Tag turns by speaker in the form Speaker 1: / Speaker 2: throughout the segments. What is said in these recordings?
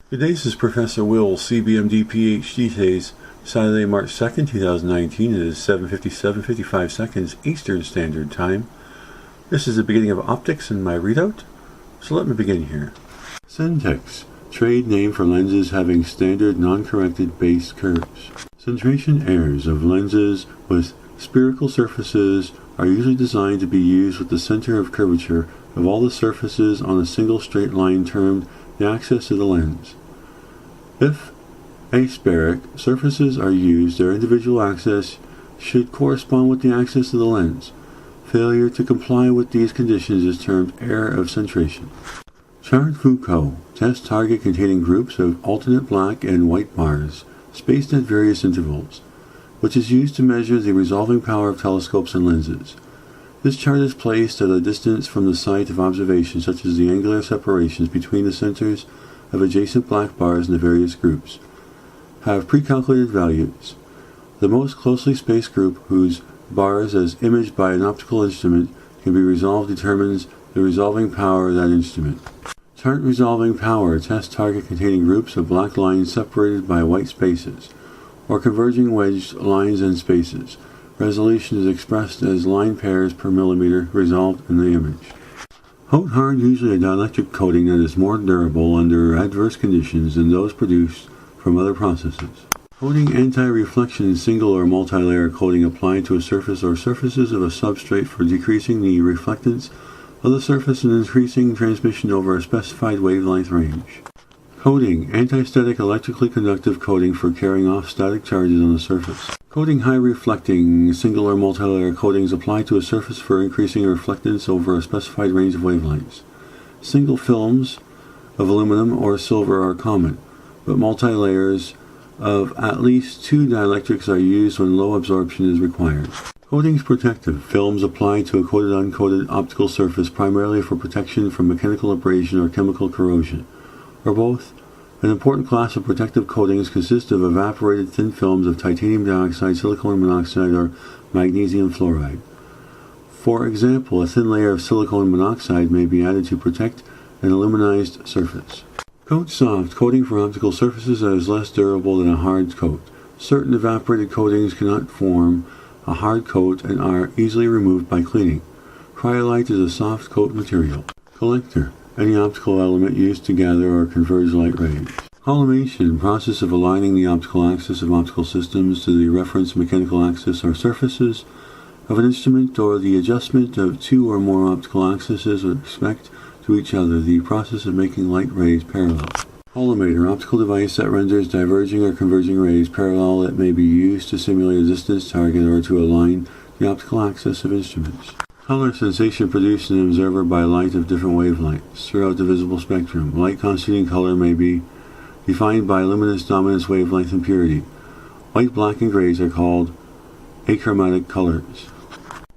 Speaker 1: Good day, this is Professor Will, CBMD PhD. Today's Saturday, March 2nd, 2019. It is 7:57:55 seconds Eastern Standard Time. This is the beginning of optics in my readout, so let me begin here. Centex, trade name for lenses having standard non-corrected base curves. Centration errors of lenses with spherical surfaces are usually designed to be used with the center of curvature of all the surfaces on a single straight line termed the axis of the lens. If aspheric surfaces are used, their individual axis should correspond with the axis of the lens. Failure to comply with these conditions is termed error of centration. Chart Foucault, test target containing groups of alternate black and white bars, spaced at various intervals, which is used to measure the resolving power of telescopes and lenses. This chart is placed at a distance from the site of observation, such as the angular separations between the centers of adjacent black bars in the various groups. Have pre-calculated values. The most closely spaced group, whose bars, as imaged by an optical instrument, can be resolved, determines the resolving power of that instrument. Chart resolving power, test target containing groups of black lines separated by white spaces, or converging wedged lines and spaces. Resolution is expressed as line pairs per millimeter resolved in the image. Haute hard, usually a dielectric coating that is more durable under adverse conditions than those produced from other processes. Coating anti-reflection in single or multi-layer coating applied to a surface or surfaces of a substrate for decreasing the reflectance of the surface and increasing transmission over a specified wavelength range. Coating, anti-static electrically conductive coating for carrying off static charges on the surface. Coating, high reflecting single or multilayer coatings applied to a surface for increasing reflectance over a specified range of wavelengths. Single films of aluminum or silver are common, but multi-layers of at least two dielectrics are used when low absorption is required. Coatings protective, films applied to a coated-uncoated optical surface primarily for protection from mechanical abrasion or chemical corrosion, or both. An important class of protective coatings consists of evaporated thin films of titanium dioxide, silicon monoxide, or magnesium fluoride. For example, a thin layer of silicon monoxide may be added to protect an aluminized surface. Coat soft, coating for optical surfaces that is less durable than a hard coat. Certain evaporated coatings cannot form a hard coat and are easily removed by cleaning. Cryolite is a soft coat material. Collector, any optical element used to gather or converge light rays. Collimation, process of aligning the optical axis of optical systems to the reference mechanical axis or surfaces of an instrument, or the adjustment of two or more optical axes with respect to each other, the process of making light rays parallel. Collimator, optical device that renders diverging or converging rays parallel that may be used to simulate a distance target or to align the optical axis of instruments. Color sensation produced in an observer by light of different wavelengths throughout the visible spectrum. Light constituting color may be defined by luminous dominance, wavelength, and purity. White, black, and grays are called achromatic colors.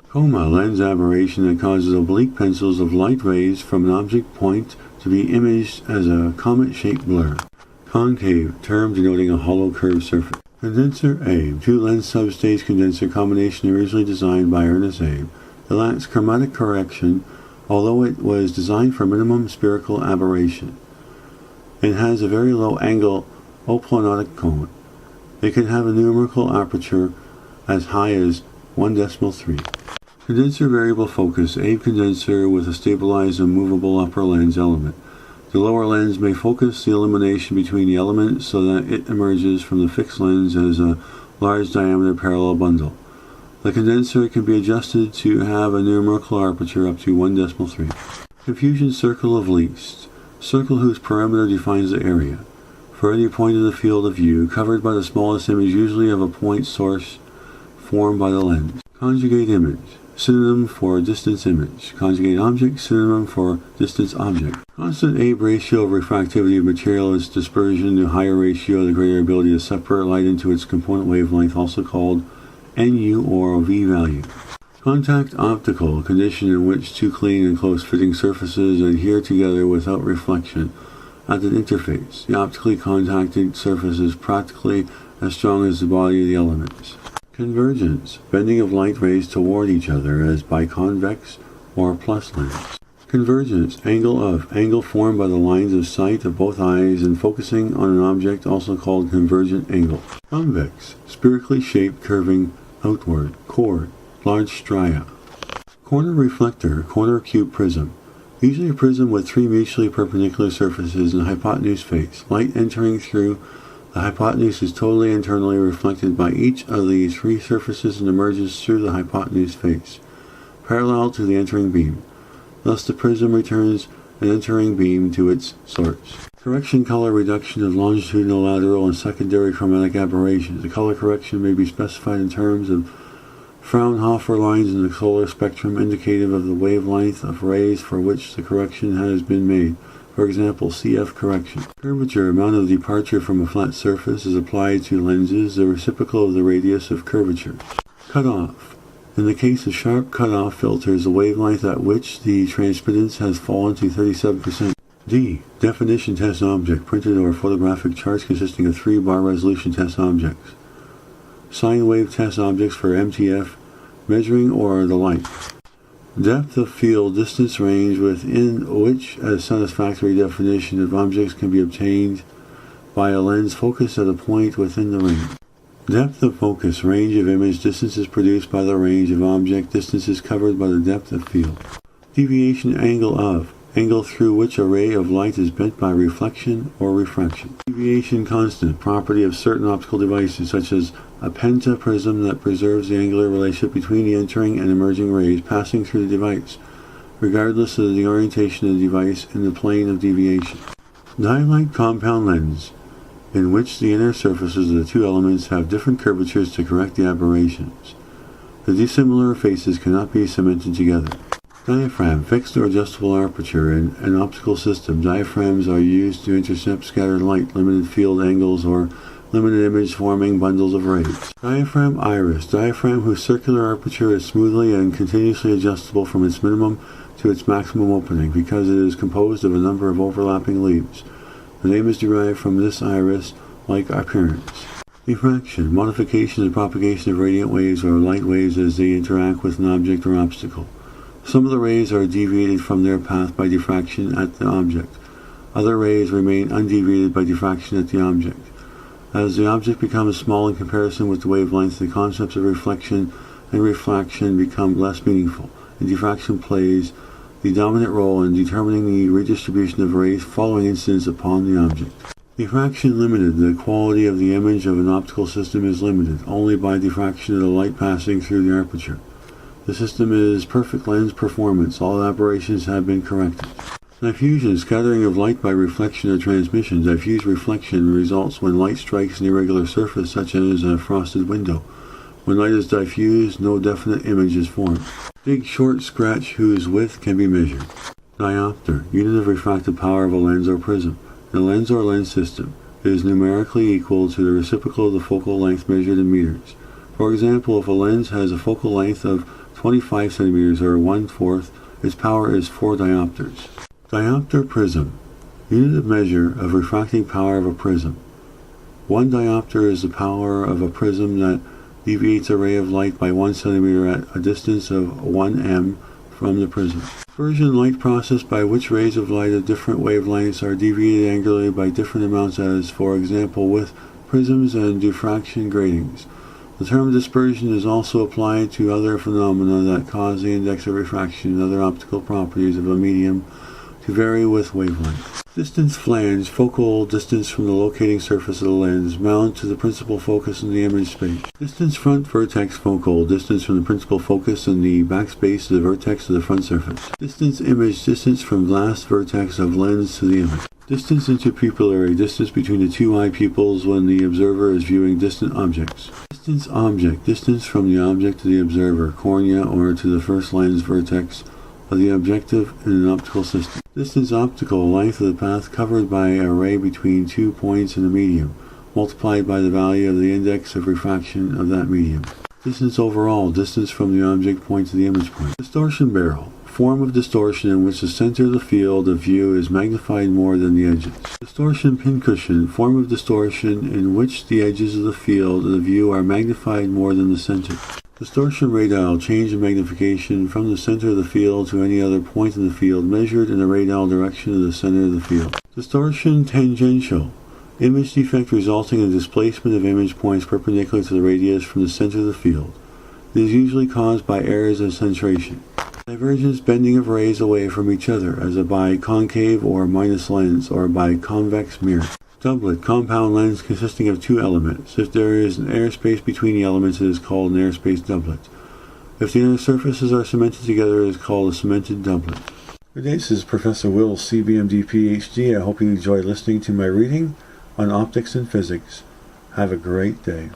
Speaker 1: Coma, lens aberration that causes oblique pencils of light rays from an object point to be imaged as a comet-shaped blur. Concave, term denoting a hollow curved surface. Condenser Abe, two lens substage condenser combination originally designed by Ernest Abe. It lacks chromatic correction, although it was designed for minimum spherical aberration. It has a very low angle oplonotic cone. It can have a numerical aperture as high as 1.3. Condenser variable focus, Abe condenser with a stabilized and movable upper lens element. The lower lens may focus the illumination between the elements so that it emerges from the fixed lens as a large diameter parallel bundle. The condenser can be adjusted to have a numerical aperture up to 1.3. Confusion circle of least, circle whose perimeter defines the area. For any point in the field of view, covered by the smallest image, usually of a point source formed by the lens. Conjugate image, synonym for distance image. Conjugate object, synonym for distance object. Constant Abe ratio of refractivity of material, its dispersion. The higher ratio, the greater ability to separate light into its component wavelength, also called NU or V value. Contact optical, condition in which two clean and close-fitting surfaces adhere together without reflection at an interface. The optically contacted surface is practically as strong as the body of the elements. Convergence, bending of light rays toward each other as by convex or plus lens. Convergence, angle formed by the lines of sight of both eyes and focusing on an object, also called convergent angle. Convex, spherically shaped, curving outward. Chord, large stria. Corner reflector, corner cube prism. Usually a prism with three mutually perpendicular surfaces and a hypotenuse face. Light entering through the hypotenuse is totally internally reflected by each of the three surfaces and emerges through the hypotenuse face, parallel to the entering beam. Thus the prism returns an entering beam to its source. Correction color reduction of longitudinal, lateral, and secondary chromatic aberrations. The color correction may be specified in terms of Fraunhofer lines in the solar spectrum indicative of the wavelength of rays for which the correction has been made. For example, CF correction. Curvature, amount of departure from a flat surface, is applied to lenses, the reciprocal of the radius of curvature. Cutoff. In the case of sharp cutoff filters, the wavelength at which the transmittance has fallen to 37%. D. Definition test object, printed or photographic charts consisting of 3-bar resolution test objects. Sine wave test objects for MTF, measuring or the like. Depth of field, distance range within which a satisfactory definition of objects can be obtained by a lens focused at a point within the range. Depth of focus, range of image, distances produced by the range of object, distances covered by the depth of field. Deviation angle through which a ray of light is bent by reflection or refraction. Deviation constant, property of certain optical devices such as a pentaprism that preserves the angular relationship between the entering and emerging rays passing through the device, regardless of the orientation of the device in the plane of deviation. Dialite compound lens, in which the inner surfaces of the two elements have different curvatures to correct the aberrations. The dissimilar faces cannot be cemented together. Diaphragm, fixed or adjustable aperture. In an optical system, diaphragms are used to intercept scattered light, limited field angles, or limited image forming bundles of rays. Diaphragm iris, diaphragm whose circular aperture is smoothly and continuously adjustable from its minimum to its maximum opening, because it is composed of a number of overlapping leaves. The name is derived from this iris-like appearance. Diffraction, modification and propagation of radiant waves or light waves as they interact with an object or obstacle. Some of the rays are deviated from their path by diffraction at the object. Other rays remain undeviated by diffraction at the object. As the object becomes small in comparison with the wavelength, the concepts of reflection and refraction become less meaningful, and diffraction plays the dominant role in determining the redistribution of rays following incidence upon the object. Diffraction limited. The quality of the image of an optical system is limited only by diffraction of the light passing through the aperture. The system is perfect lens performance. All aberrations have been corrected. Diffusion, scattering of light by reflection or transmission. Diffuse reflection results when light strikes an irregular surface such as a frosted window. When light is diffused, no definite image is formed. Big short scratch whose width can be measured. Diopter, unit of refractive power of a lens or prism. In a lens or lens system, it is numerically equal to the reciprocal of the focal length measured in meters. For example, if a lens has a focal length of 25 centimeters or 1/4, its power is 4 diopters. Diopter prism, unit of measure of refracting power of a prism. 1 diopter is the power of a prism that deviates a ray of light by 1 centimeter at a distance of 1 m from the prism. Dispersion, light process by which rays of light of different wavelengths are deviated angularly by different amounts, as for example with prisms and diffraction gratings. The term dispersion is also applied to other phenomena that cause the index of refraction and other optical properties of a medium to vary with wavelength. Distance flange, focal distance from the locating surface of the lens, mount to the principal focus in the image space. Distance front vertex focal, distance from the principal focus in the backspace of the vertex of the front surface. Distance image, distance from last vertex of lens to the image. Distance interpupillary, distance between the two eye pupils when the observer is viewing distant objects. Distance object, distance from the object to the observer, cornea, or to the first lens vertex of the objective in an optical system. Distance optical, length of the path covered by a ray between 2 points in a medium, multiplied by the value of the index of refraction of that medium. Distance overall, distance from the object point to the image point. Distortion barrel, form of distortion in which the center of the field of view is magnified more than the edges. Distortion pincushion, form of distortion in which the edges of the field of view are magnified more than the center. Distortion radii, change in magnification from the center of the field to any other point in the field measured in the radii direction of the center of the field. Distortion tangential, image defect resulting in displacement of image points perpendicular to the radius from the center of the field. It is usually caused by errors of centration. Divergence, bending of rays away from each other, as a biconcave or minus lens, or by convex mirror. Doublet, compound lens consisting of two elements. If there is an airspace between the elements, it is called an airspace doublet. If the inner surfaces are cemented together, it is called a cemented doublet. Good day, this is Professor Will, CBMD, PhD. I hope you enjoyed listening to my reading on optics and physics. Have a great day.